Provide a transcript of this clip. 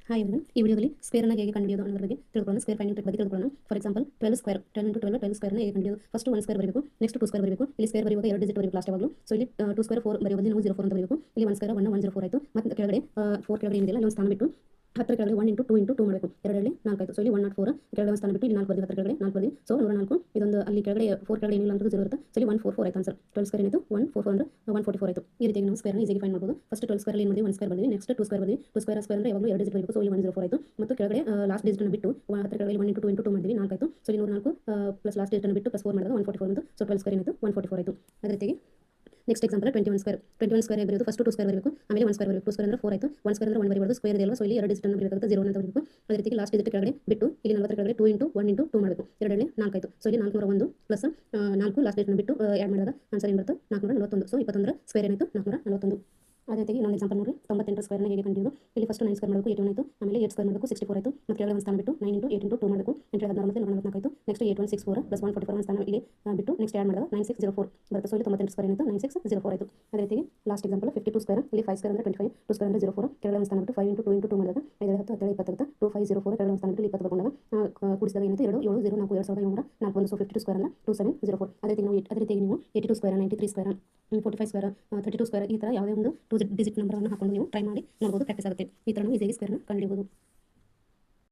Hi everyone, ಈ ವಿಡಿಯೋದಲ್ಲಿ ಸ್ಕ್ವೇರ್ನ ಹೇಗೆ ಕಂಡುಹಿಡಿಯೋದು ಅನ್ನೋದ್ರ ಬಗ್ಗೆ ತಿಳ್ಕೊಳ್ಳೋಣ. ಸ್ಕ್ವೇರ್ ಫೈಂಡಿಂಗ್ ಟ್ರಿಕ್ ಬಗ್ಗೆ ತಿಳ್ಕೊಳ್ಳೋಣ. ಫಾರ್ ಎಕ್ಸಾಂಪಲ್ 12 ಸ್ಕ್ವೇರ್ 12 into 12 12 ಸ್ಕ್ವೇರ್ನ ಹೇಗೆ ಕಂಡುಹಿಡಿಯೋದು. ಫಸ್ಟ್ 1 ಸ್ಕ್ವೇರ್ ಬರಬೇಕು, ನೆಕ್ಸ್ಟ್ 2 ಸ್ಕ್ವೇರ್ ಬರಬೇಕು. ಇಲ್ಲಿ ಸ್ಕ್ವೇರ್ ಬರೆಯುವಾಗ 2 ಡಿಜಿಟ್ ಬರಬೇಕು ಲಾಸ್ಟ್ ಯಾವಾಗಲೂ. ಸೊ ಇಲ್ಲಿ 2 ಸ್ಕ್ವೇರ್ 4 ಬರೆಯುವಾಗ ನಾವು 04 ಅಂತ ಬರಬೇಕು. ಇಲ್ಲಿ 1 ಸ್ಕ್ವೇರ್ 104 ಆಯಿತು. ಮತ್ತು ಕೆಳಗಡೆ 4 ಕೆಳಗಡೆ ಏನಿದೆಯಲ್ಲ ಅಲ್ಲಿ ಒಂದು ಸ್ಥಾನ ಬಿಟ್ಟು 10 ಕೆಳಗಡೆ 1 into 2 ಮಾಡಬೇಕು. 2 4 ಆಯಿತು. ಸೊ ಇಲ್ಲಿ 104 ಕೆಳಗಡೆ ಒಂದು ಸ್ಥಾನ ಬಿಟ್ಟು ಇಲ್ಲಿ 4 ಬರ್ತೀವಿ. 10 ಕೆಳಗಡೆ 4 ಬರ್ತೀವಿ. ಸೊ 104 ಇದೊಂದು ಅಲ್ಲಿ ಕೆಳಗಡೆ 4 ಕೆಳಗಡೆ ಏನಿಲ್ಲ ಅಂತ 0 ಇರುತ್ತೆ. ಸೊ ಇಲ್ಲಿ 144 ಆಯ್ತು ಆನ್ಸರ್. 12 ಸ್ಕ್ವೇರ್ ಏನಿತ್ತು 144 ಅಂದ್ರೆ 144 ಆಯಿತು. ಈ ರೀತಿಯಾಗಿ ನಾವು ಸ್ಕ್ವೇರ್ನ ಈಸಿಯಾಗಿ ಫೈಂಡ್ ಮಾಡ್ಬೋದು. ಫಸ್ಟ್ 12 ಸ್ಕ್ವೇರ್ ಏನು ಮಾಡಿದ್ವಿ 1 ಸ್ಕ್ವೇರ್ ಬಂದಿವಿ, ನೆಕ್ಸ್ಟ್ 2 ಸ್ಕ್ವೇರ್ ಬಂದಿವಿ. 2 ಸ್ಕ್ವೇರ್ ಸ್ಕ್ವೇರ್ ಅಂದ್ರೆ ಯಾವಾಗಲೂ 2 ಡಿಜಿಟ್ ಬರಬೇಕು. ಸೊ ಇಲ್ಲಿ 104 ಆಯಿತು. ಮತ್ತು ಕೆಳಗಡೆ ಲಾಸ್ಟ್ ಡಿಜಿಟ್ ಬಿಟ್ಟು 10 ಕೆಳಗಡೆ 1 into 2 ಮಾಡಿದ್ವಿ 4 ಆಯಿತು. ಸೊ ಇಲ್ಲಿ 104 ಪ್ಲಸ್ ಲಾಸ್ಟ್ ಡಿಜಿಟ್ ಬಿಟ್ಟು ಪ್ಲಸ್ 4 ಮಾಡಿದಾಗ 144 ಬಂತು. ಸೊ 12 ಸ್ಕ್ವೇರ್ ಏನಿತ್ತು 144 ಆಯಿತು. ಅದೇ ರೀತಿಯಾಗಿ ನೆಕ್ಸ್ಟ್ ಎಕ್ಸಾಂಪಲ್ 21 ಸ್ಕ್ವೇರ್ 21 ಸ್ಕ್ವೇರ್ ಬರೆಯೋದು. ಫಸ್ಟ್ 2 ಸ್ಕ್ವೇರ್ ಬರಬೇಕು, ಆಮೇಲೆ 1 ಸ್ಕ್ವೇರ್ ಬರಬೇಕು. 2 ಸ್ಕ್ವೇರ್ ಅಂದ್ರೆ 4 ಆಯಿತು. 1 ಸ್ಕ್ವೇರ್ ಅಂದ್ರೆ 1 ಬರೀಬಾರ್ದು, ಸ್ಕ್ವೇರ್ ಇದೆಯಲ್ಲ. ಸೊ ಇಲ್ಲಿ 2 ಡಿಜಿಟ್ ಬರಬೇಕಾಗುತ್ತೆ, 0 ಅಂತ ಬರಬೇಕು. ಅದೇ ರೀತಿ ಲಾಸ್ಟ್ ಡಿಜಿಟ್ ಕೆಳಗಡೆ ಬಿಟ್ಟು ಇಲ್ಲಿ 40 ಕೆಳಗಡೆ 2 into 1 into 2 ಮಾಡಬೇಕು. 2 4 ಆಯಿತು. ಸೊ ಇಲ್ಲಿ 401 ಪ್ಲಸ್ 4 ಲಾಸ್ಟ್ ಡಿಜಿಟ್ ಬಿಟ್ಟು ಆ್ಯಡ್ ಮಾಡಿದಾಗ ಆನ್ಸರ್ ಏನು ಬರುತ್ತೆ 441. ಸೊ 21 ಸ್ಕ್ವೇರ್ ಏನಾಯಿತು 441. ಅದೇ ರೀತಿ ಇನ್ನೊಂದು ಎಕ್ಸಾಂಪಲ್ ನೋಡಿ 98 ಸ್ಕ್ವೇರ್ನ ಹೇಗೆ ಕಂಡುಹಿಡಿಯೋದು. ಇಲ್ಲಿ ಫಸ್ಟ್ 9 ಸ್ಕ್ವೇರ್ ಮಾಡಬೇಕು 81 ಆಯಿತು. ಆಮೇಲೆ 8 ಸ್ಕ್ವೇರ್ ಮಾಡಬೇಕು 64 ಆಯಿತು. ಮತ್ತು ಕೆಳಗಡೆ ಒಂದು ಸ್ಥಾನ ಬಿಟ್ಟು 9 into 8 into 2 ಮಾಡಬೇಕು. 8 16 ಮತ್ತು 44 ಆಯಿತು. ನೆಕ್ಸ್ಟ್ 8164 ಪ್ಲಸ್ 144 ಒಂದು ಸ್ಥಾನ ಇಲ್ಲಿ ಬಿಟ್ಟು ನೆಕ್ಸ್ಟ್ ಆ್ಯಡ್ ಮಾಡಿದಾಗ 9604 ಬರುತ್ತೆ. ಸೊ ಇಲ್ಲಿ 98 ಸ್ಕ್ವೇರ್ ಏನಿತ್ತು 9604 ಆಯಿತು. ಅದೇ ರೀತಿ ಲಾಸ್ಟ್ ಎಕ್ಸಾಂಪಲ್ 52 ಸ್ಕ್ವೇರ್. ಇಲ್ಲಿ 5 ಸ್ಕ್ವೇರ್ ಅಂದರೆ 25, 2 ಸ್ಕ್ವೇರ್ ಅಂದರೆ 04, ಕೆಳಗಡೆ ಒಂದು ಸ್ಥಾನ ಬಿಟ್ಟು 5 into 2 into 2 ಮಾಡಿದಾಗ 5 10 17 20 ಆಗುತ್ತೆ. 2504 ಕೆಳಗಡೆ ಒಂದು ಸ್ಥಾನ ಬಿಟ್ಟು 20 ಬರ್ಕೊಂಡಾಗ ಕೂಡಿಸಿದಾಗ ಏನಿತ್ತು 2 7 0 4 2741. ಸೊ 52 ಸ್ಕ್ವೇರ್ ಅಂದರೆ 2704. ಅದೇ ರೀತಿ ನೀವು 82 ಸ್ಕ್ವೇರ್ 93 ಸ್ಕ್ವೇರ್ 45 ಸ್ಕ್ವೇರ್ 32 ಸ್ಕ್ವೇರ್ ಈ ಥರ ಯಾವುದೇ ಒಂದು 2 ಡಿಜಿಟ್ ನಂಬರನ್ನು ಹಾಕೊಂಡು ನೀವು ಟ್ರೈ ಮಾಡಿ ನೋಡ್ಬೋದು, ಪ್ರಾಕ್ಟೀಸ್ ಆಗುತ್ತೆ. ಈ ಥರ ನಾವು ಈಸಿಯಾಗಿ ಸ್ಕ್ವೇರ್ನ ಕಂಡುಹಿಡಿಯಬಹುದು.